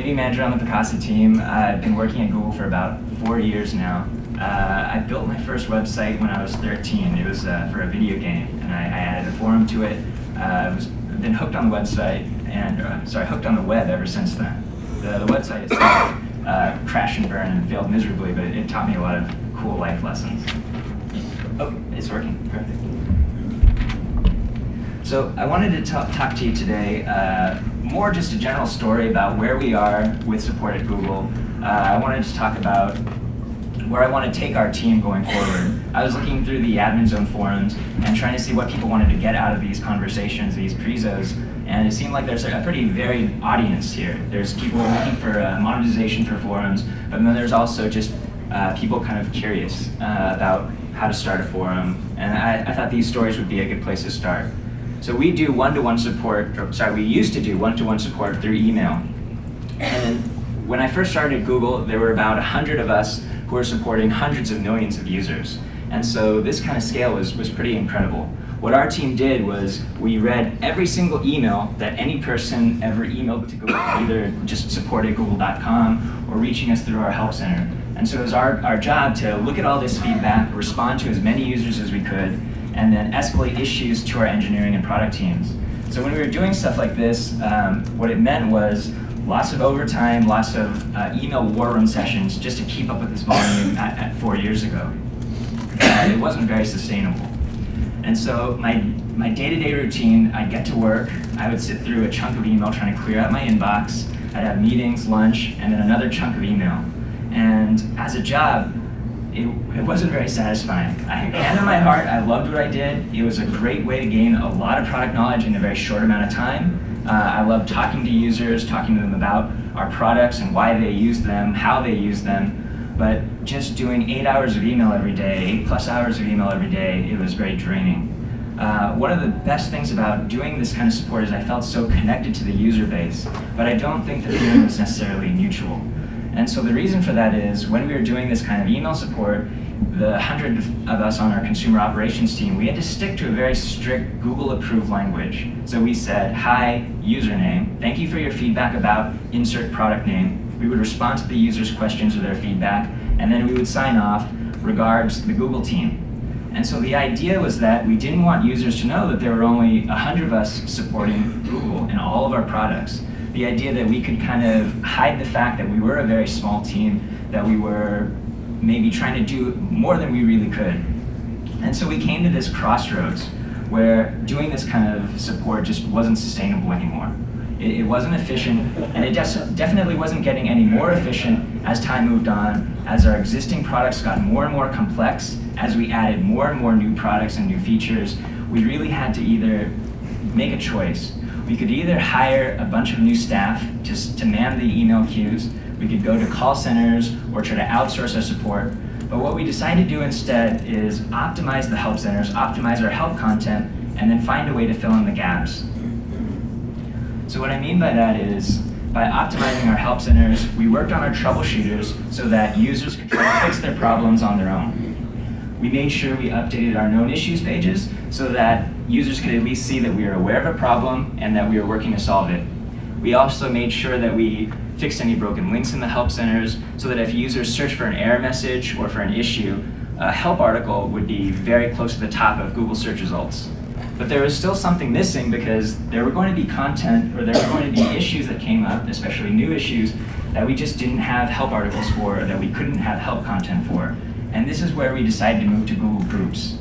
community manager on the Picasa team. I've been working at Google for about 4 years now. I built my first website when I was 13. It was for a video game, and I added a forum to it. I've been hooked on the website, and hooked on the web ever since then. The website itself crashed and burned and failed miserably, but it taught me a lot of cool life lessons. Oh, it's working. Perfect. So I wanted to talk to you today more just a general story about where we are with support at Google. I wanted to talk about where I want to take our team going forward. I was looking through the admin zone forums and trying to see what people wanted to get out of these conversations, these prezos, and it seemed like there's a pretty varied audience here. There's people looking for monetization for forums, but then there's also just people kind of curious about how to start a forum, and I thought these stories would be a good place to start. So we do one-to-one support, we used to do one-to-one support through email. And when I first started at Google, there were about 100 of us who were supporting hundreds of millions of users. And so this kind of scale was pretty incredible. What our team did was we read every single email that any person ever emailed to Google, either just support@google.com or reaching us through our help center. And so it was our job to look at all this feedback, respond to as many users as we could, and then escalate issues to our engineering and product teams. So when we were doing stuff like this, what it meant was lots of overtime, lots of email war room sessions just to keep up with this volume at 4 years ago. It wasn't very sustainable. And so my day-to-day routine, I'd get to work, I would sit through a chunk of email trying to clear out my inbox, I'd have meetings, lunch, and then another chunk of email. And as a job, it wasn't very satisfying. Hand on my heart, I loved what I did. It was a great way to gain a lot of product knowledge in a very short amount of time. I loved talking to users, talking to them about our products and why they use them, how they use them. But just doing 8 hours of email every day, 8+ hours of email every day, it was very draining. One of the best things about doing this kind of support is I felt so connected to the user base, but I don't think the feeling was necessarily mutual. And so the reason for that is when we were doing this kind of email support, the 100 of us on our consumer operations team, we had to stick to a very strict Google-approved language. So we said, hi, username, thank you for your feedback about insert product name. We would respond to the user's questions or their feedback, and then we would sign off, regards, the Google team. And so the idea was that we didn't want users to know that there were only 100 of us supporting Google in all of our products. The idea that we could kind of hide the fact that we were a very small team, that we were maybe trying to do more than we really could. And so we came to this crossroads where doing this kind of support just wasn't sustainable anymore. It wasn't efficient, and it definitely wasn't getting any more efficient as time moved on, as our existing products got more and more complex, as we added more and more new products and new features. We really had to either make a choice. We could either hire a bunch of new staff to man the email queues, we could go to call centers or try to outsource our support, but what we decided to do instead is optimize the help centers, optimize our help content, and then find a way to fill in the gaps. So what I mean by that is, by optimizing our help centers, we worked on our troubleshooters so that users could try to fix their problems on their own. We made sure we updated our known issues pages so that users could at least see that we were aware of a problem and that we were working to solve it. We also made sure that we fixed any broken links in the help centers so that if users search for an error message or for an issue, a help article would be very close to the top of Google search results. But there was still something missing because there were going to be content or there were going to be issues that came up, especially new issues, that we just didn't have help articles for or that we couldn't have help content for. And this is where we decided to move to Google Groups.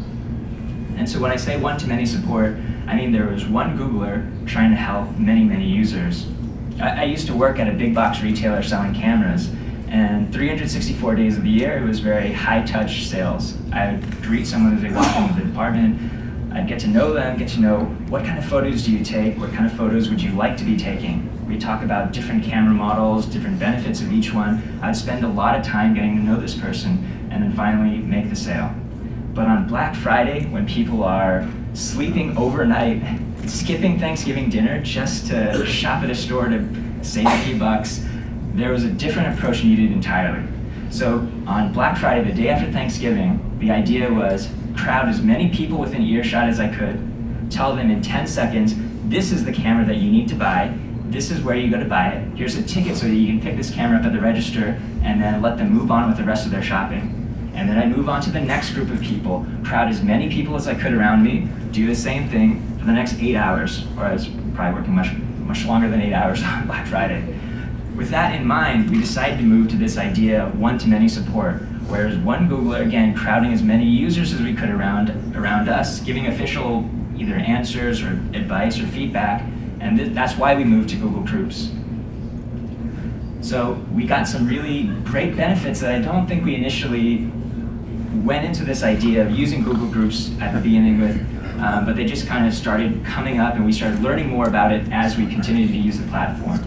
And so when I say one-to-many support, I mean there was one Googler trying to help many, many users. I used to work at a big box retailer selling cameras, and 364 days of the year, it was very high-touch sales. I would greet someone as they walked into the department, I'd get to know them, get to know what kind of photos do you take, what kind of photos would you like to be taking. We'd talk about different camera models, different benefits of each one. I'd spend a lot of time getting to know this person, and then finally make the sale. But on Black Friday, when people are sleeping overnight, skipping Thanksgiving dinner just to shop at a store to save a few bucks, there was a different approach needed entirely. So on Black Friday, the day after Thanksgiving, the idea was crowd as many people within earshot as I could, tell them in 10 seconds, this is the camera that you need to buy, this is where you go to buy it. Here's a ticket so that you can pick this camera up at the register and then let them move on with the rest of their shopping. And then I move on to the next group of people, crowd as many people as I could around me, do the same thing for the next 8 hours, or I was probably working much longer than 8 hours on Black Friday. With that in mind, we decided to move to this idea of one-to-many support, whereas one Googler, again, crowding as many users as we could around us, giving official either answers or advice or feedback, and that's why we moved to Google Groups. So we got some really great benefits that I don't think we initially went into this idea of using Google Groups at the beginning with, but they just kind of started coming up and we started learning more about it as we continued to use the platform.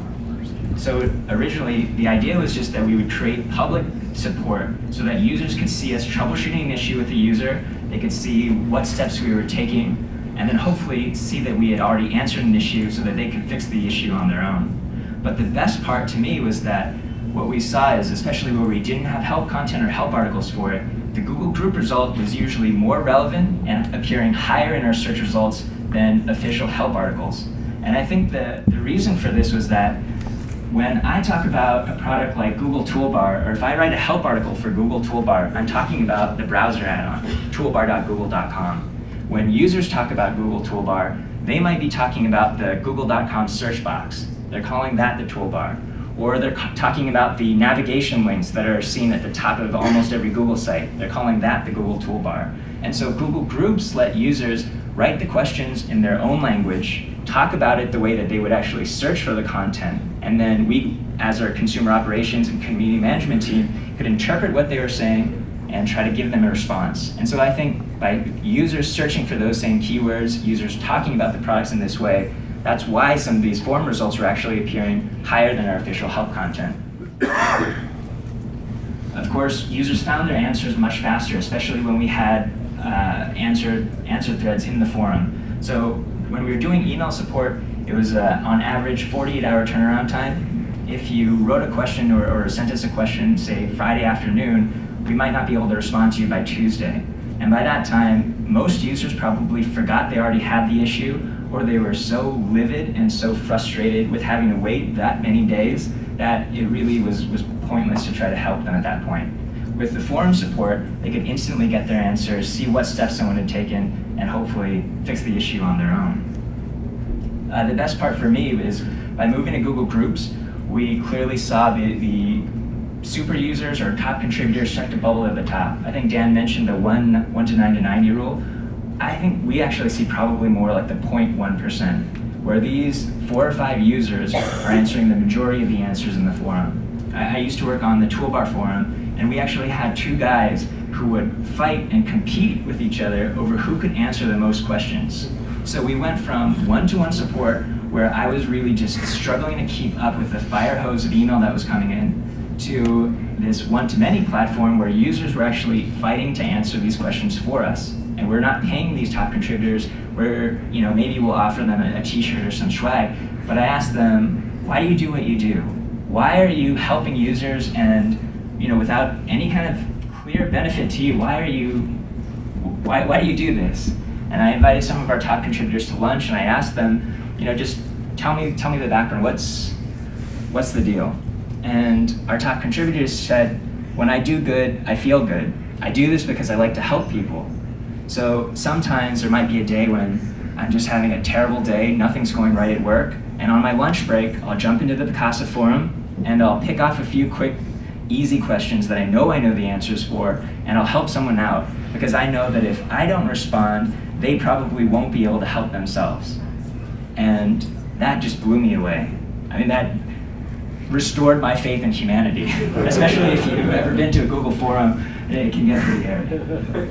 So originally, the idea was just that we would create public support so that users could see us troubleshooting an issue with the user, they could see what steps we were taking, and then hopefully see that we had already answered an issue so that they could fix the issue on their own. But the best part to me was that what we saw is, especially where we didn't have help content or help articles for it, the Google Group result was usually more relevant and appearing higher in our search results than official help articles. And I think the reason for this was that when I talk about a product like Google Toolbar, or if I write a help article for Google Toolbar, I'm talking about the browser add-on, toolbar.google.com. When users talk about Google Toolbar, they might be talking about the google.com search box. They're calling that the toolbar. Or they're talking about the navigation links that are seen at the top of almost every Google site. They're calling that the Google Toolbar. And so Google Groups let users write the questions in their own language, talk about it the way that they would actually search for the content, and then we, as our consumer operations and community management team, could interpret what they were saying and try to give them a response. And so I think by users searching for those same keywords, users talking about the products in this way, that's why some of these forum results were actually appearing higher than our official help content. Of course, users found their answers much faster, especially when we had answer threads in the forum. So when we were doing email support, it was on average 48-hour turnaround time. If you wrote a question or sent us a question, say Friday afternoon, we might not be able to respond to you by Tuesday. And by that time, most users probably forgot they already had the issue, or they were so livid and so frustrated with having to wait that many days that it really was pointless to try to help them at that point. With the forum support, they could instantly get their answers, see what steps someone had taken, and hopefully fix the issue on their own. The best part for me is by moving to Google Groups, we clearly saw the super users or top contributors start to bubble at the top. I think Dan mentioned the 1 to 9 to 90 rule. I think we actually see probably more like the 0.1%, where these 4 or 5 users are answering the majority of the answers in the forum. I used to work on the Toolbar forum, and we actually had 2 guys who would fight and compete with each other over who could answer the most questions. So we went from one-to-one support, where I was really just struggling to keep up with the fire hose of email that was coming in, to this one-to-many platform where users were actually fighting to answer these questions for us. And we're not paying these top contributors where, maybe we'll offer them a t-shirt or some swag, but I asked them, why do you do what you do? Why are you helping users and, without any kind of clear benefit to you, why do you do this? And I invited some of our top contributors to lunch and I asked them, just tell me the background, what's the deal? And our top contributors said, when I do good, I feel good. I do this because I like to help people. So sometimes there might be a day when I'm just having a terrible day, nothing's going right at work, and on my lunch break, I'll jump into the Picasa forum and I'll pick off a few quick, easy questions that I know the answers for, and I'll help someone out, because I know that if I don't respond, they probably won't be able to help themselves. And that just blew me away. I mean, that restored my faith in humanity, especially if you've ever been to a Google forum, it can get pretty hairy.